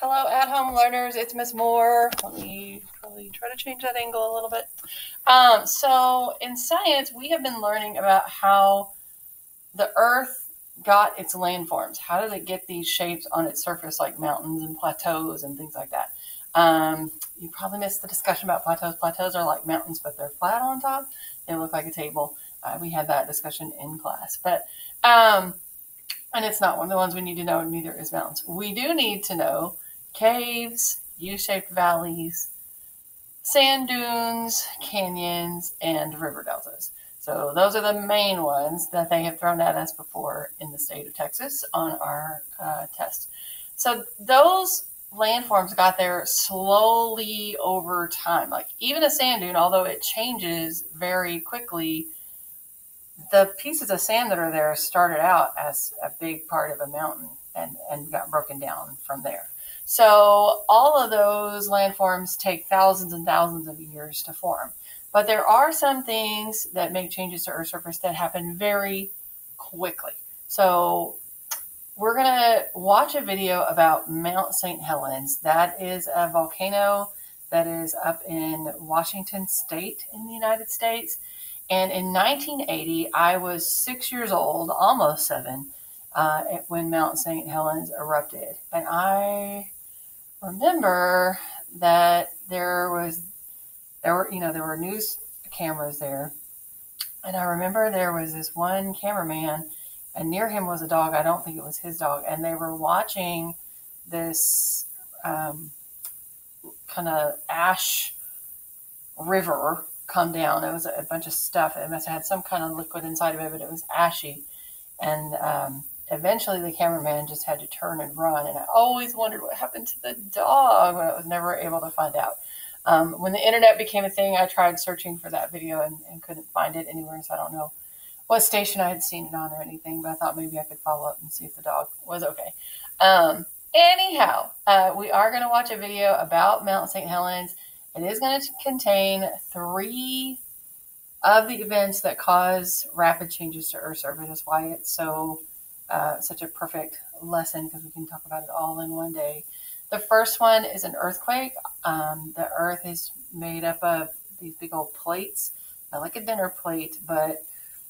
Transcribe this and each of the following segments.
Hello, at-home learners. It's Miss Moore. Let me probably try to change that angle a little bit. So in science, we have been learning about how the Earth got its landforms. How did it get these shapes on its surface, like mountains and plateaus and things like that? You probably missed the discussion about plateaus. Plateaus are like mountains, but they're flat on top. They look like a table. We had that discussion in class, and it's not one of the ones we need to know. Neither is mountains. We do need to know caves, U-shaped valleys, sand dunes, canyons, and river deltas. So those are the main ones that they have thrown at us before in the state of Texas on our test. So those landforms got there slowly over time. Like even a sand dune, although it changes very quickly, the pieces of sand that are there started out as a big part of a mountain and got broken down from there. So all of those landforms take thousands and thousands of years to form. But there are some things that make changes to Earth's surface that happen very quickly. So we're going to watch a video about Mount St. Helens. That is a volcano that is up in Washington State in the United States. And in 1980, I was 6 years old, almost seven, when Mount St. Helens erupted. And I remember that there were news cameras there. And I remember there was this one cameraman, and near him was a dog. I don't think it was his dog. And they were watching this kind of ash river come down. It was a bunch of stuff. It must have had some kind of liquid inside of it, but it was ashy. And eventually the cameraman just had to turn and run. And I always wondered what happened to the dog, but I was never able to find out. When the internet became a thing, I tried searching for that video and couldn't find it anywhere. So I don't know what station I had seen it on or anything, but I thought maybe I could follow up and see if the dog was okay. Anyhow, we are going to watch a video about Mount St. Helens. It is going to contain 3 of the events that cause rapid changes to Earth's surface. That's why it's such a perfect lesson, because we can talk about it all in one day. The first one is an earthquake. The Earth is made up of these big old plates, not like a dinner plate, but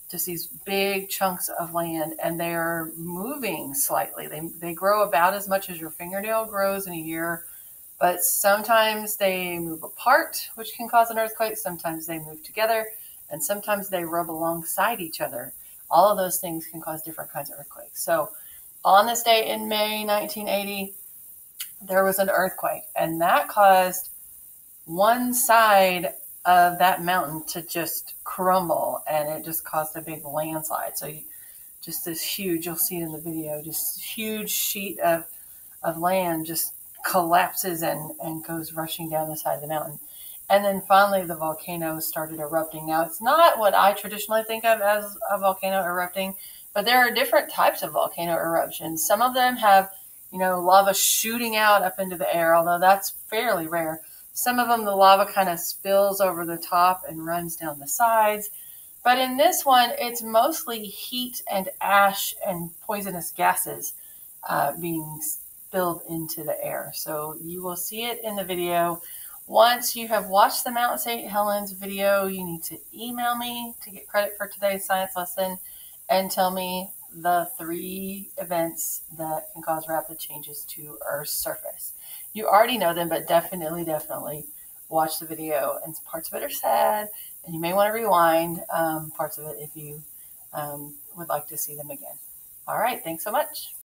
just these big chunks of land, and they're moving slightly. They grow about as much as your fingernail grows in a year. But sometimes they move apart, which can cause an earthquake. Sometimes they move together, and sometimes they rub alongside each other. All of those things can cause different kinds of earthquakes. So on this day in May 1980, there was an earthquake, and that caused one side of that mountain to just crumble, and it just caused a big landslide. So just this huge, you'll see it in the video, just huge sheet of land just collapses and goes rushing down the side of the mountain. And then finally the volcano started erupting. Now, it's not what I traditionally think of as a volcano erupting, but there are different types of volcano eruptions. Some of them have, lava shooting out up into the air, although that's fairly rare. Some of them, the lava kind of spills over the top and runs down the sides. But in this one, it's mostly heat and ash and poisonous gases being spilled into the air. So you will see it in the video. Once you have watched the Mount St. Helens video, you need to email me to get credit for today's science lesson and tell me the 3 events that can cause rapid changes to Earth's surface. You already know them, but definitely watch the video. And parts of it are sad, and you may want to rewind parts of it if you would like to see them again. All right, thanks so much.